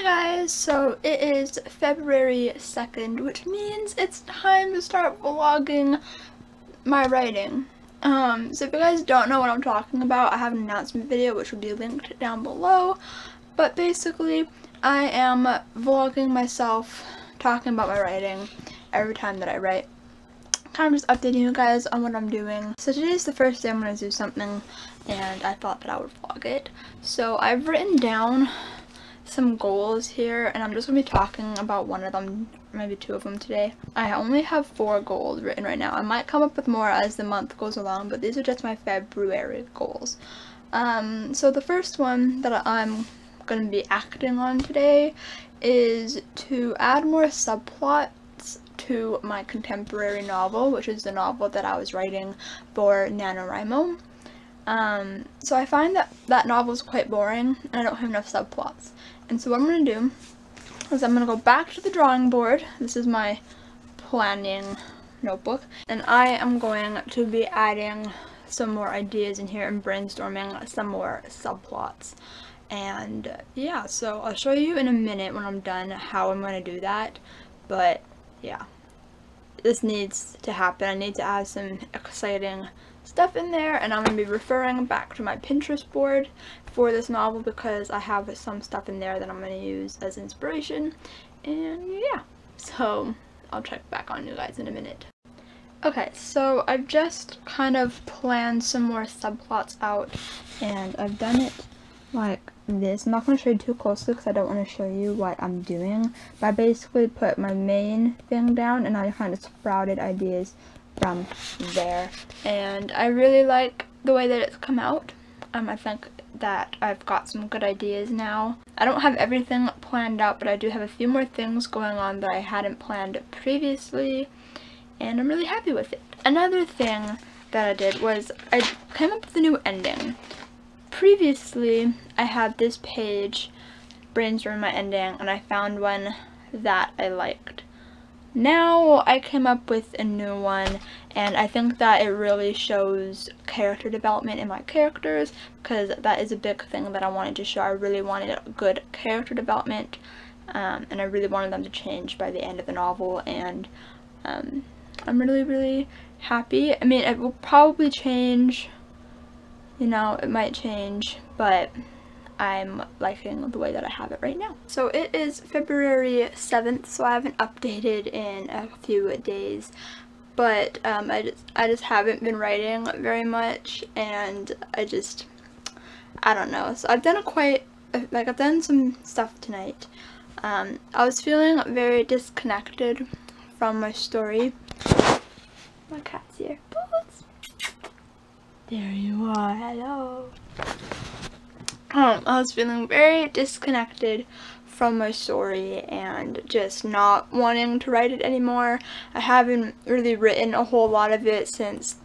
Guys, so it is February 2nd, which means it's time to start vlogging my writing. So if you guys don't know what I'm talking about, I have an announcement video which will be linked down below, but basically I am vlogging myself talking about my writing every time that I write. Kind of just updating you guys on what I'm doing. So today's the first day I'm going to do something, and I thought that I would vlog it. So I've written down some goals here, and I'm just going to be talking about one of them, maybe two of them today. I only have 4 goals written right now. I might come up with more as the month goes along, but these are just my February goals. So the first one that I'm going to be acting on today is to add more subplots to my contemporary novel, which is the novel that I was writing for NaNo. So I find that novel is quite boring, and I don't have enough subplots. And so what I'm going to do is I'm going to go back to the drawing board. This is my planning notebook, and I am going to be adding some more ideas in here and brainstorming some more subplots. And yeah, so I'll show you in a minute when I'm done how I'm going to do that. But yeah, this needs to happen. I need to add some exciting stuff in there, and I'm going to be referring back to my Pinterest board for this novel because I have some stuff in there that I'm going to use as inspiration. And yeah, so I'll check back on you guys in a minute. Okay, so I've just kind of planned some more subplots out, and I've done it like this. I'm not going to show you too closely because I don't want to show you what I'm doing, but I basically put my main thing down and I kind of sprouted ideas from there, and I really like the way that it's come out. I think that I've got some good ideas now. I don't have everything planned out, but I do have a few more things going on that I hadn't planned previously, and I'm really happy with it. Another thing that I did was I came up with a new ending. Previously, I had this page brainstorming my ending, and I found one that I liked. Now I came up with a new one, and I think that it really shows character development in my characters, because that is a big thing that I wanted to show. I really wanted a good character development, and I really wanted them to change by the end of the novel, and I'm really happy. I mean, it will probably change, you know, it might change, but I'm liking the way that I have it right now. So it is February 7th, so I haven't updated in a few days, but I just haven't been writing very much, and I don't know. So I've done I've done some stuff tonight. I was feeling very disconnected from my story. My cat's here. Boots. There you are. Hello. I was feeling very disconnected from my story and just not wanting to write it anymore. I haven't really written a whole lot of it since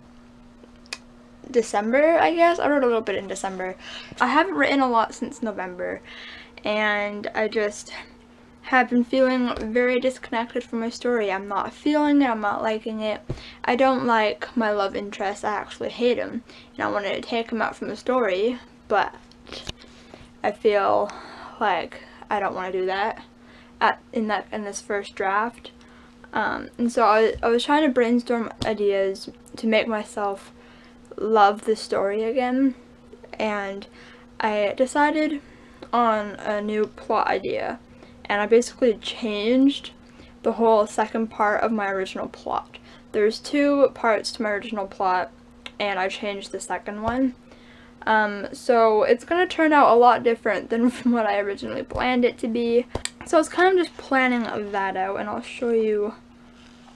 December, I guess. I wrote a little bit in December. I haven't written a lot since November, and I just have been feeling very disconnected from my story. I'm not feeling it, I'm not liking it. I don't like my love interest, I actually hate him, and I wanted to take him out from the story, but I feel like I don't want to do that in this first draft. And so I was trying to brainstorm ideas to make myself love the story again, and I decided on a new plot idea, and I basically changed the whole second part of my original plot. There's 2 parts to my original plot, and I changed the second one. So it's gonna turn out a lot different than what I originally planned it to be. So I was kind of just planning that out, and I'll show you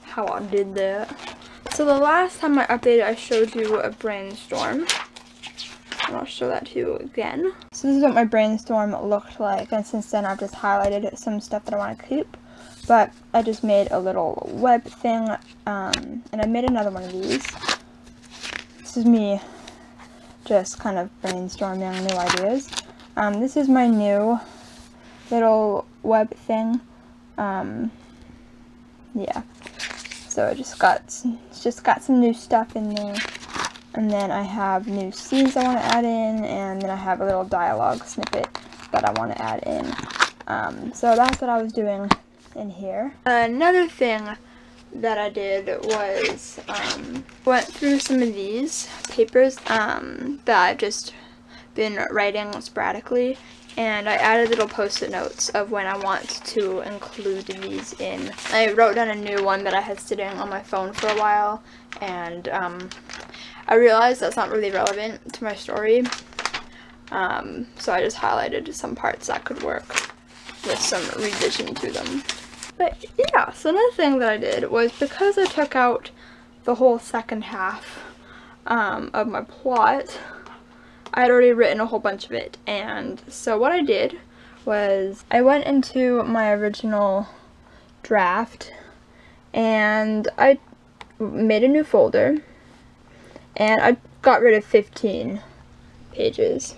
how I did that. So the last time I updated, I showed you a brainstorm, and I'll show that to you again. So this is what my brainstorm looked like, and since then I've just highlighted some stuff that I want to keep. But I just made a little web thing, and I made another one of these. This is me just kind of brainstorming new ideas. This is my new little web thing. Yeah, so it's just got some new stuff in there, and then I have new scenes I want to add in, and then I have a little dialogue snippet that I want to add in. So that's what I was doing in here. Another thing that I did was went through some of these papers that I've just been writing sporadically, and I added little post-it notes of when I want to include these in. I wrote down a new one that I had sitting on my phone for a while, and I realized that's not really relevant to my story, so I just highlighted some parts that could work with some revision to them. But yeah, so another thing that I did was, because I took out the whole second half of my plot, I had already written a whole bunch of it, and so what I did was I went into my original draft and I made a new folder, and I got rid of 15 pages.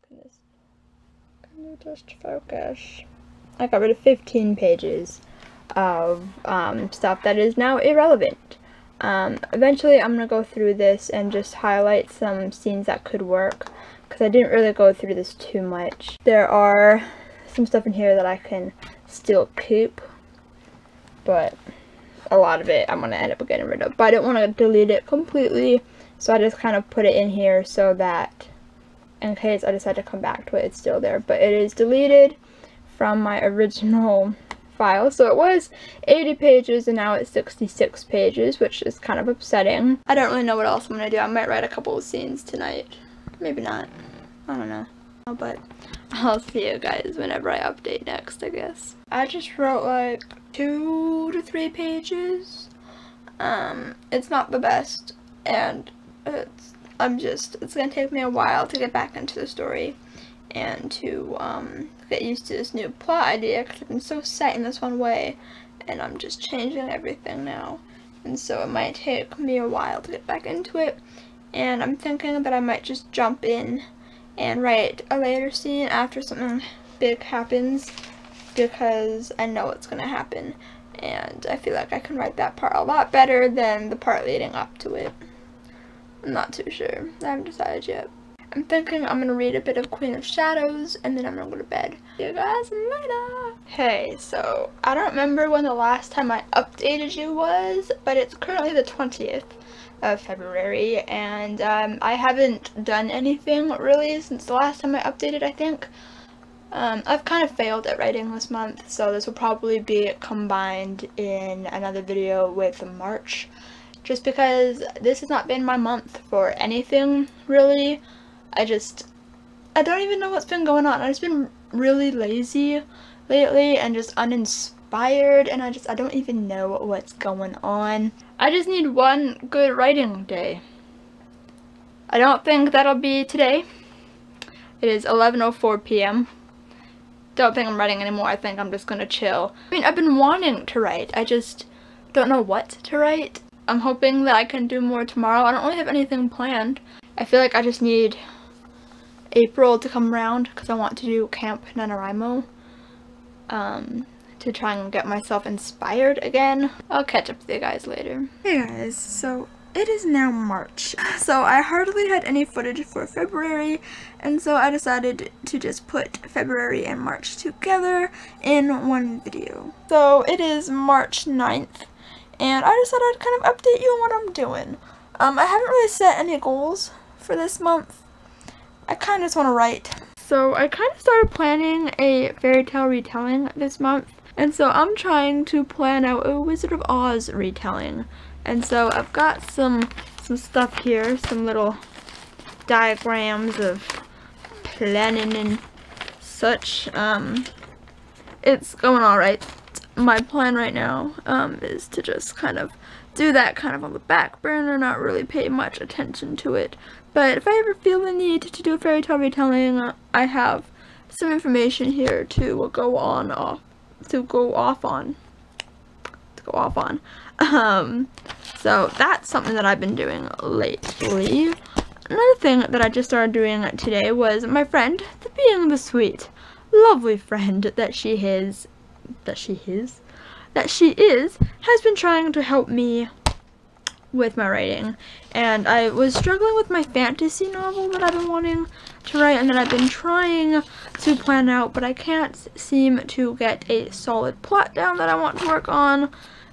Goodness. Can you just focus? I got rid of 15 pages of stuff that is now irrelevant. Eventually I'm going to go through this and just highlight some scenes that could work, because I didn't really go through this too much. There are some stuff in here that I can still keep, but a lot of it I'm going to end up getting rid of. But I didn't want to delete it completely, so I just kind of put it in here so that in case I decide to come back to it, it's still there. But it is deleted from my original file. So it was 80 pages and now it's 66 pages, which is kind of upsetting. I don't really know what else I'm going to do. I might write a couple of scenes tonight. Maybe not. I don't know. But I'll see you guys whenever I update next, I guess. I just wrote like 2 to 3 pages. It's not the best, and it's gonna take me a while to get back into the story and to get used to this new plot idea, because I've been so set in this one way, and I'm just changing everything now, and so it might take me a while to get back into it. And I'm thinking that I might just jump in and write a later scene after something big happens, because I know it's gonna happen, and I feel like I can write that part a lot better than the part leading up to it. I'm not too sure. I haven't decided yet. I'm thinking I'm gonna read a bit of Queen of Shadows, and then I'm gonna go to bed. See you guys later! Hey, so I don't remember when the last time I updated you was, but it's currently the 20th of February, and I haven't done anything really since the last time I updated, I think. I've kind of failed at writing this month, so this will probably be combined in another video with March, just because this has not been my month for anything, really. I don't even know what's been going on. I've just been really lazy lately and just uninspired, and I don't even know what's going on. I just need one good writing day. I don't think that'll be today. It is 11:04 p.m. Don't think I'm writing anymore. I think I'm just gonna chill. I mean, I've been wanting to write. I just don't know what to write. I'm hoping that I can do more tomorrow. I don't really have anything planned. I feel like I just need April to come around, because I want to do Camp NaNoWriMo, to try and get myself inspired again. I'll catch up with you guys later. Hey guys, so it is now March, so I hardly had any footage for February, and so I decided to just put February and March together in one video. So it is March 9th, and I decided I'd kind of update you on what I'm doing. I haven't really set any goals for this month. I kind of just want to write. So I kind of started planning a fairy tale retelling this month, and so I'm trying to plan out a Wizard of Oz retelling. And so I've got some stuff here, some little diagrams of planning and such. It's going alright. My plan right now is to just kind of do that kind of on the back burner, not really pay much attention to it. But if I ever feel the need to do a fairy tale retelling, I have some information here to go off on. So that's something that I've been doing lately. Another thing that I just started doing today was my friend, being the sweet, lovely friend that she is, has been trying to help me with my writing. And I was struggling with my fantasy novel that I've been wanting to write and that I've been trying to plan out, but I can't seem to get a solid plot down that I want to work on.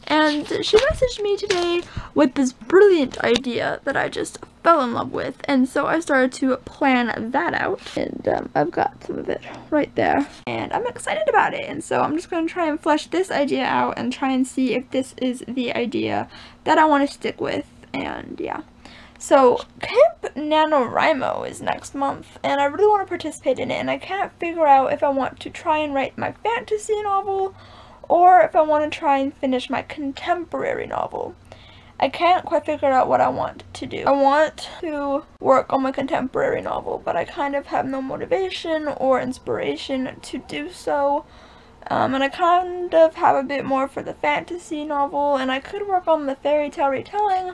And she messaged me today with this brilliant idea that I just fell in love with, and so I started to plan that out, and I've got some of it right there, and I'm excited about it. And so I'm just going to try and flesh this idea out and try and see if this is the idea that I want to stick with. And yeah, so Camp NaNoWriMo is next month, and I really want to participate in it, and I can't figure out if I want to try and write my fantasy novel or if I want to try and finish my contemporary novel. I can't quite figure out what I want to do. I want to work on my contemporary novel, but I kind of have no motivation or inspiration to do so. And I kind of have a bit more for the fantasy novel, and I could work on the fairy tale retelling,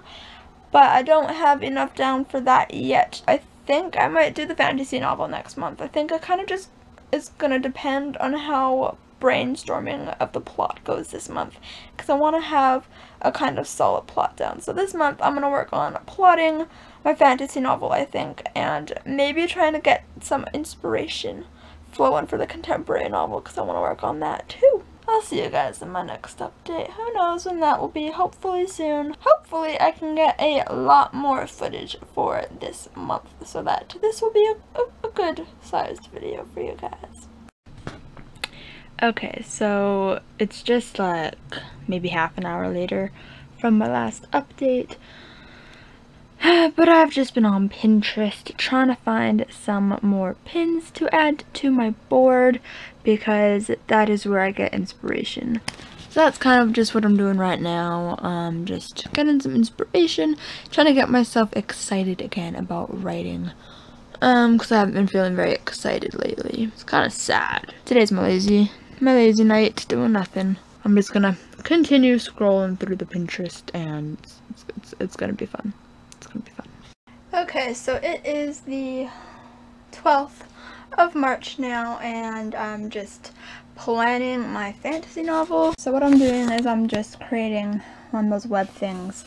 but I don't have enough down for that yet. I think I might do the fantasy novel next month. I think it kind of just is gonna depend on how brainstorming of the plot goes this month, because I want to have a kind of solid plot down. So this month I'm going to work on plotting my fantasy novel, I think, and maybe trying to get some inspiration flowing for the contemporary novel, because I want to work on that too. I'll see you guys in my next update. Who knows when that will be? Hopefully soon. Hopefully I can get a lot more footage for this month so that this will be a good sized video for you guys. Okay, so it's just like maybe half an hour later from my last update, but I've just been on Pinterest trying to find some more pins to add to my board, because that is where I get inspiration. So that's kind of just what I'm doing right now, just getting some inspiration, trying to get myself excited again about writing. Because I haven't been feeling very excited lately. It's kind of sad. Today's my lazy night, doing nothing. I'm just gonna continue scrolling through the Pinterest, and it's gonna be fun. It's gonna be fun. Okay, so it is the 12th of March now, and I'm just planning my fantasy novel. So what I'm doing is I'm just creating one of those web things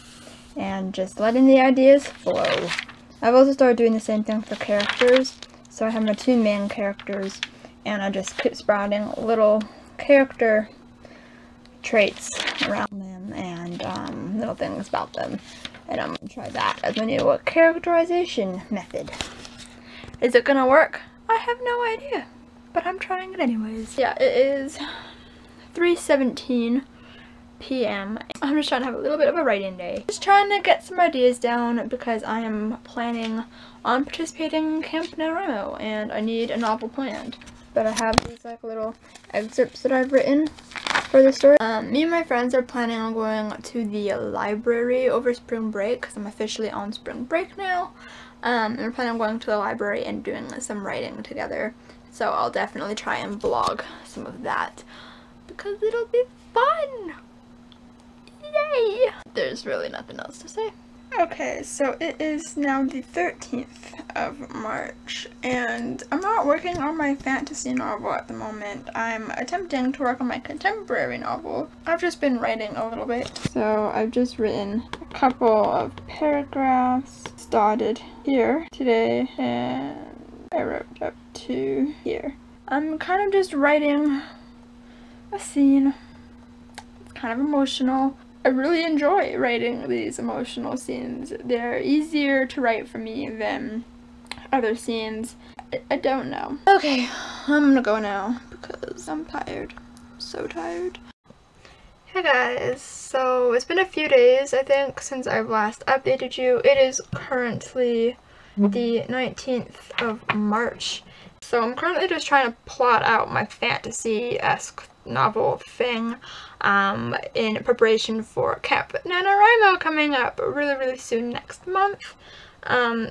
and just letting the ideas flow. I've also started doing the same thing for characters. So I have my two main characters, and I just keep sprouting little character traits around them and little things about them. And I'm going to try that as my new characterization method. Is it going to work? I have no idea, but I'm trying it anyways. Yeah, it is 3:17 p.m. I'm just trying to have a little bit of a writing day. Just trying to get some ideas down, because I am planning on participating in Camp NaNoWriMo, and I need a novel planned. But I have these like little excerpts that I've written for the story. Me and my friends are planning on going to the library over spring break, because I'm officially on spring break now. And we're planning on going to the library and doing some writing together. So I'll definitely try and vlog some of that, because it'll be fun! Yay! There's really nothing else to say. Okay, so it is now the 13th of March, and I'm not working on my fantasy novel at the moment. I'm attempting to work on my contemporary novel. I've just been writing a little bit. So I've just written a couple of paragraphs, started here today, and I wrote up to here. I'm kind of just writing a scene. It's kind of emotional. I really enjoy writing these emotional scenes. They're easier to write for me than other scenes. I don't know. Okay, I'm gonna go now because I'm tired. I'm so tired. Hey guys, so it's been a few days, I think, since I've last updated you. It is currently the 19th of March. So I'm currently just trying to plot out my fantasy-esque novel thing in preparation for Camp NaNoWriMo coming up really soon next month.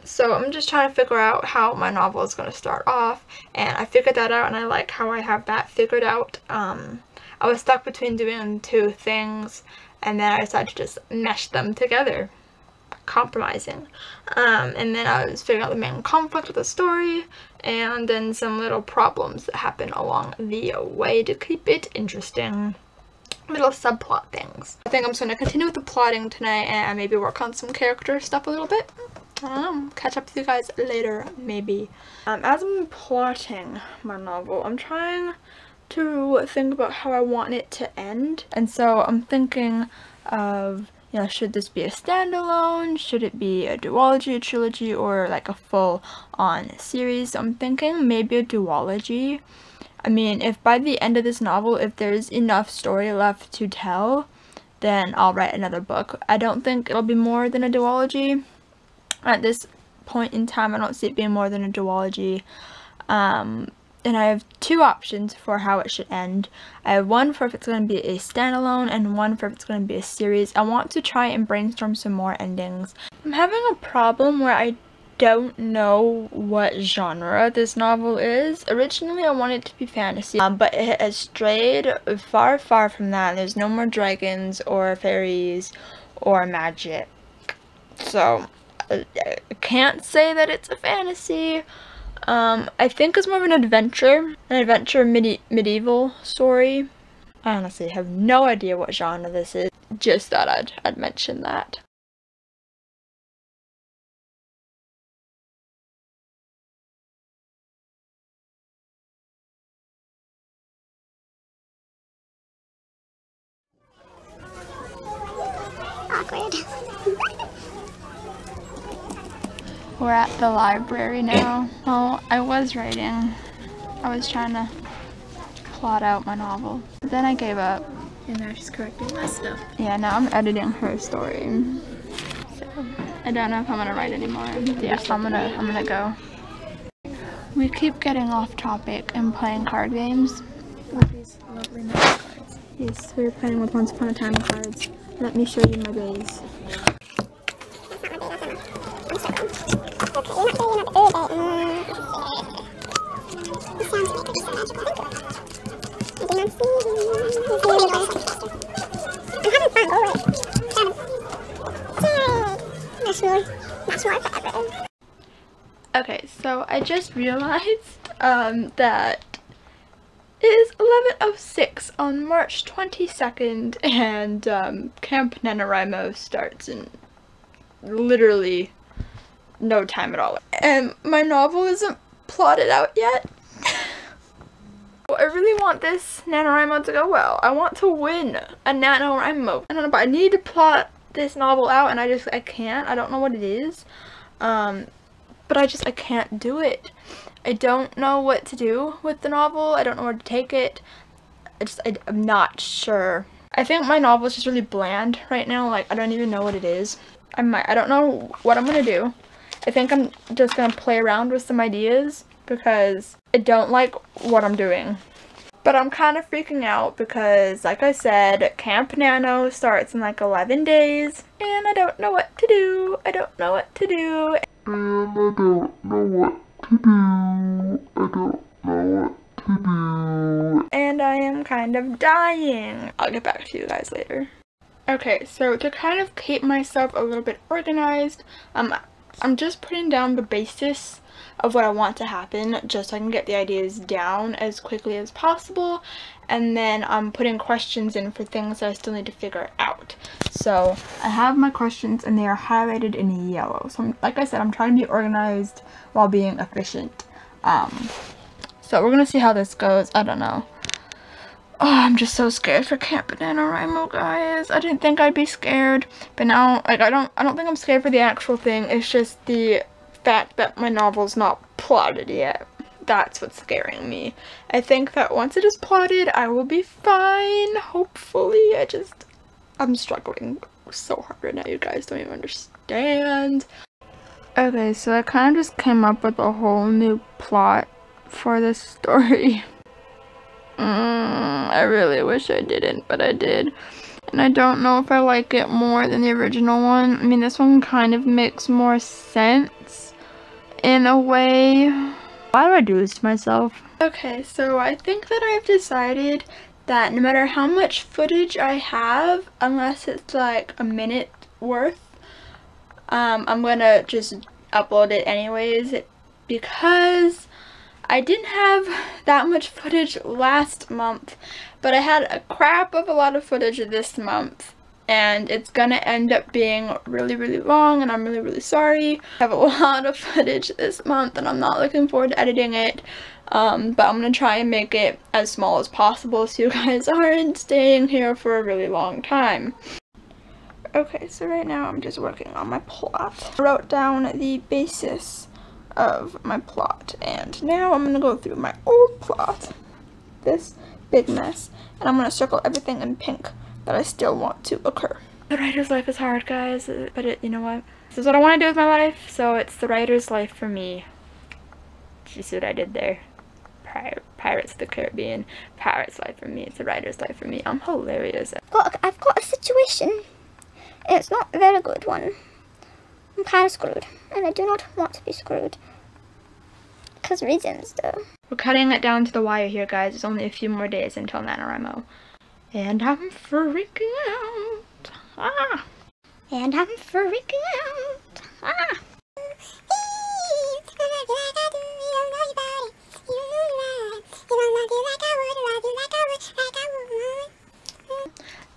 So I'm just trying to figure out how my novel is going to start off, and I figured that out, and I like how I have that figured out. I was stuck between doing two things, and then I decided to just mesh them together, compromising. And then I was figuring out the main conflict of the story, and then some little problems that happen along the way to keep it interesting. Little subplot things. I think I'm just going to continue with the plotting tonight and maybe work on some character stuff a little bit. catch up with you guys later, maybe. As I'm plotting my novel, I'm trying to think about how I want it to end. And so I'm thinking of, you know, should this be a standalone? Should it be a duology, a trilogy, or like a full-on series? So I'm thinking maybe a duology. I mean, if by the end of this novel, if there's enough story left to tell, then I'll write another book. I don't think it'll be more than a duology. At this point in time, I don't see it being more than a duology. And I have two options for how it should end. I have one for if it's going to be a standalone and one for if it's going to be a series. I want to try and brainstorm some more endings. I'm having a problem where I don't know what genre this novel is. Originally I wanted it to be fantasy, but it has strayed far from that. There's no more dragons or fairies or magic. So I can't say that it's a fantasy. I think it's more of an adventure medieval story. I honestly have no idea what genre this is. Just thought I'd mention that. Awkward. We're at the library now. Well, I was writing. I was trying to plot out my novel. But then I gave up. And now she's correcting my stuff. Yeah, now I'm editing her story. So I don't know if I'm gonna write anymore. Yeah, so I'm gonna go. We keep getting off topic and playing card games. With these lovely NANO cards. Yes, we're playing with Once Upon a Time cards. Let me show you my base. Okay, so I just realized that it is 11:06 on March 22nd, and Camp NaNoWriMo starts in literally no time at all. And my novel isn't plotted out yet. I really want this NaNoWriMo to go well. I want to win a NaNoWriMo. I don't know, but I need to plot this novel out, and I can't. I don't know what it is. But I can't do it. I don't know what to do with the novel. I don't know where to take it. I'm not sure. I think my novel is just really bland right now. Like, I don't even know what it is. I don't know what I'm gonna do. I think I'm just gonna play around with some ideas because I don't like what I'm doing. But I'm kind of freaking out because, like I said, Camp Nano starts in like 11 days and I don't know what to do. I don't know what to do. And I am kind of dying. I'll get back to you guys later. Okay, so to kind of keep myself a little bit organized, I'm just putting down the basis of what I want to happen just so I can get the ideas down as quickly as possible, and then I'm putting questions in for things that I still need to figure out. So I have my questions and they are highlighted in yellow. So like I said, I'm trying to be organized while being efficient. So we're gonna see how this goes. I don't know. Oh, I'm just so scared for Camp NaNoWriMo, guys. I didn't think I'd be scared, but now, like, I don't think I'm scared for the actual thing. It's just the fact that my novel's not plotted yet. That's what's scaring me. I think that once it is plotted, I will be fine, hopefully. I'm struggling so hard right now, you guys don't even understand. Okay, so I kind of just came up with a whole new plot for this story. I really wish I didn't, but I did. And I don't know if I like it more than the original one. I mean, this one kind of makes more sense in a way. Why do I do this to myself? Okay, so I think that I've decided that no matter how much footage I have, unless it's like a minute worth, I'm gonna just upload it anyways, because I didn't have that much footage last month, but I had a crap of a lot of footage this month. and it's gonna end up being really long, and I'm really sorry. I have a lot of footage this month and I'm not looking forward to editing it, but I'm gonna try and make it as small as possible so you guys aren't staying here for a really long time. Okay, so right now I'm just working on my plot. I wrote down the basis of my plot, and now I'm gonna go through my old plot, this big mess, and I'm gonna circle everything in pink that I still want to occur. The writer's life is hard, guys, but you know what? This is what I want to do with my life, so it's the writer's life for me. Did you see what I did there? Pirates of the Caribbean. Pirate's life for me. It's the writer's life for me. I'm hilarious. I've got a situation, and it's not a very good one. I'm kind of screwed, and I do not want to be screwed. Because reasons, though. We're cutting it down to the wire here, guys. It's only a few more days until NaNoWriMo. And I'm freaking out. Ah! And I'm freaking out. Ah!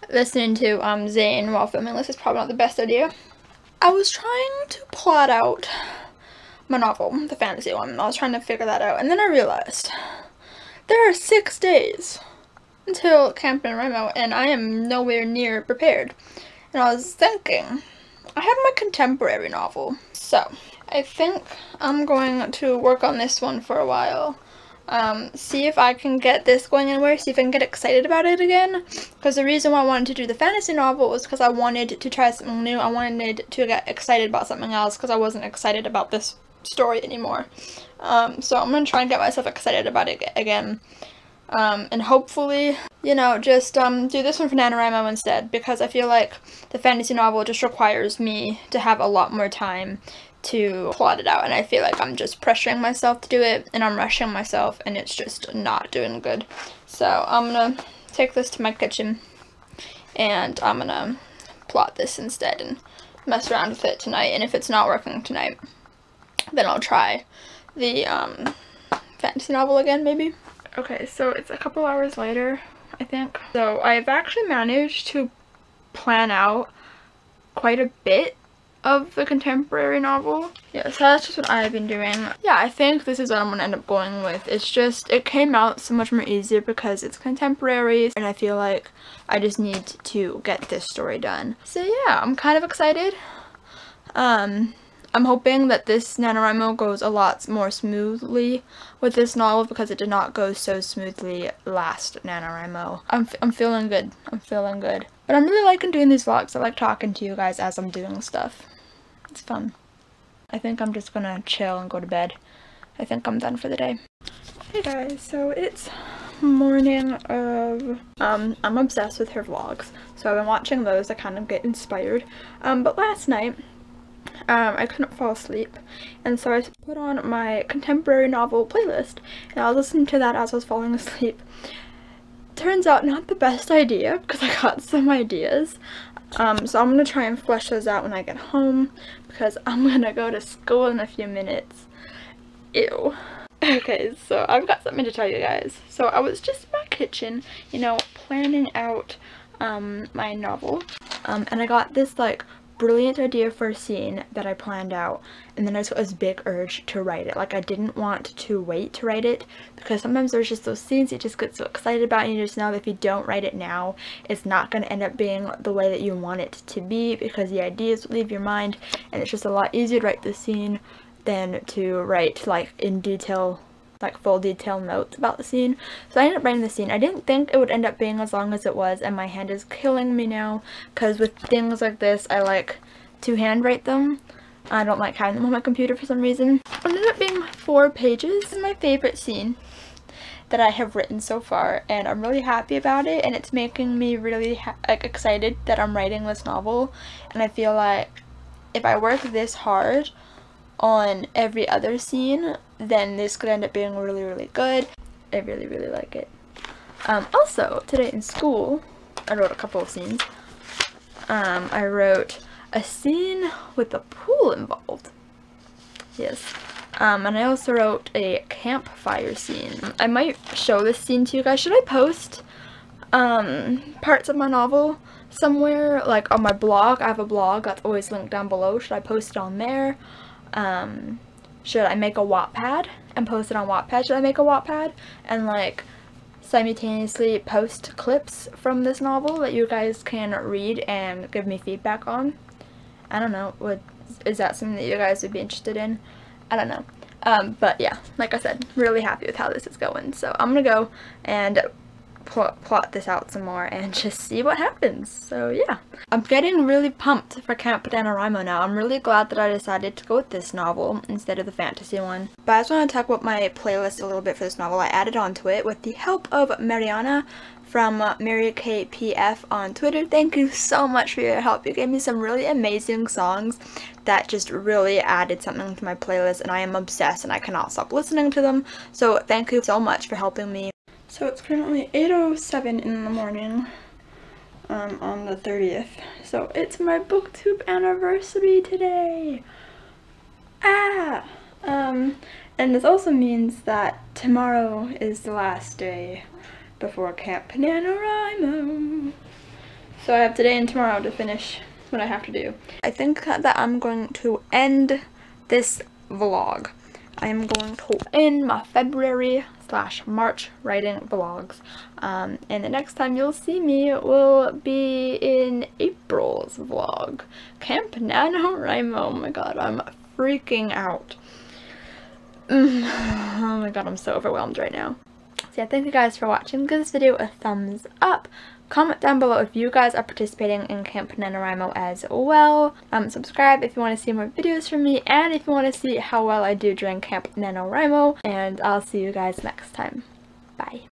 Listening to Zane while filming this is probably not the best idea. I was trying to plot out my novel, the fantasy one. I was trying to figure that out, and then I realized there are 6 days until Camp NaNoWriMo, and I am nowhere near prepared. And I was thinking, I have my contemporary novel, so I think I'm going to work on this one for a while. See if I can get this going anywhere, see if I can get excited about it again, because the reason why I wanted to do the fantasy novel was because I wanted to try something new. I wanted to get excited about something else because I wasn't excited about this story anymore. So I'm going to try and get myself excited about it again. And hopefully, you know, just do this one for NaNoWriMo instead, because I feel like the fantasy novel just requires me to have a lot more time to plot it out, and I feel like I'm just pressuring myself to do it, and I'm rushing myself, and it's just not doing good. So I'm gonna take this to my kitchen, and I'm gonna plot this instead and mess around with it tonight, and if it's not working tonight, then I'll try the fantasy novel again, maybe. Okay, so it's a couple hours later, I think. So I've actually managed to plan out quite a bit of the contemporary novel. Yeah, so that's just what I've been doing. Yeah, I think this is what I'm gonna end up going with. It's just, it came out so much more easier because it's contemporary, and I feel like I just need to get this story done. So yeah, I'm kind of excited. I'm hoping that this NaNoWriMo goes a lot more smoothly with this novel because it did not go so smoothly last NaNoWriMo. I'm feeling good. I'm feeling good. But I'm really liking doing these vlogs. I like talking to you guys as I'm doing stuff. It's fun. I think I'm just gonna chill and go to bed. I think I'm done for the day. Hey guys, so it's morning of, I'm obsessed with her vlogs. So I've been watching those to kind of get inspired. But last night, I couldn't fall asleep, and so I put on my contemporary novel playlist, and I was listening to that as I was falling asleep. Turns out not the best idea, because I got some ideas. So I'm gonna try and flesh those out when I get home, because I'm gonna go to school in a few minutes. Ew. Okay, so I've got something to tell you guys. So I was just in my kitchen, you know, planning out my novel, and I got this like brilliant idea for a scene that I planned out, and then I just got this big urge to write it. Like, I didn't want to wait to write it, because sometimes there's just those scenes you just get so excited about, and you just know that if you don't write it now, it's not going to end up being the way that you want it to be, because the ideas leave your mind, and it's just a lot easier to write the scene than to write like in detail, like full detail notes about the scene. So I ended up writing the scene. I didn't think it would end up being as long as it was, and my hand is killing me now, because with things like this I like to handwrite them. I don't like having them on my computer for some reason. It ended up being 4 pages. This is my favorite scene that I have written so far, and I'm really happy about it, and it's making me really excited that I'm writing this novel. And I feel like if I work this hard on every other scene, then this could end up being really good. I really like it. Also, today in school, I wrote a couple of scenes. I wrote a scene with a pool involved. Yes. And I also wrote a campfire scene. I might show this scene to you guys. Should I post parts of my novel somewhere, like on my blog. I have a blog that's always linked down below. Should I post it on there? Should I make a Wattpad and post it on Wattpad? Should I make a Wattpad and like simultaneously post clips from this novel that you guys can read and give me feedback on? I don't know. Is that something that you guys would be interested in? I don't know. But yeah, like I said, really happy with how this is going. So I'm gonna go and plot this out some more and just see what happens. So yeah, I'm getting really pumped for Camp NaNoWriMo now. I'm really glad that I decided to go with this novel instead of the fantasy one. But I just want to talk about my playlist a little bit for this novel. I added onto it with the help of Mariana from Mary KPF on Twitter. Thank you so much for your help. You gave me some really amazing songs that just really added something to my playlist, and I am obsessed and I cannot stop listening to them. So thank you so much for helping me. So it's currently 8:07 in the morning on the 30th. So it's my booktube anniversary today. And this also means that tomorrow is the last day before Camp NaNoWriMo. So I have today and tomorrow to finish what I have to do. I think that I'm going to end this vlog. I am going to end my February/March writing vlogs. And the next time you'll see me will be in April's vlog. Camp NaNoWriMo. Oh my god, I'm freaking out. Oh my god, I'm so overwhelmed right now. So yeah, thank you guys for watching. Give this video a thumbs up. Comment down below if you guys are participating in Camp NaNoWriMo as well. Subscribe if you want to see more videos from me, and if you want to see how well I do during Camp NaNoWriMo. And I'll see you guys next time. Bye.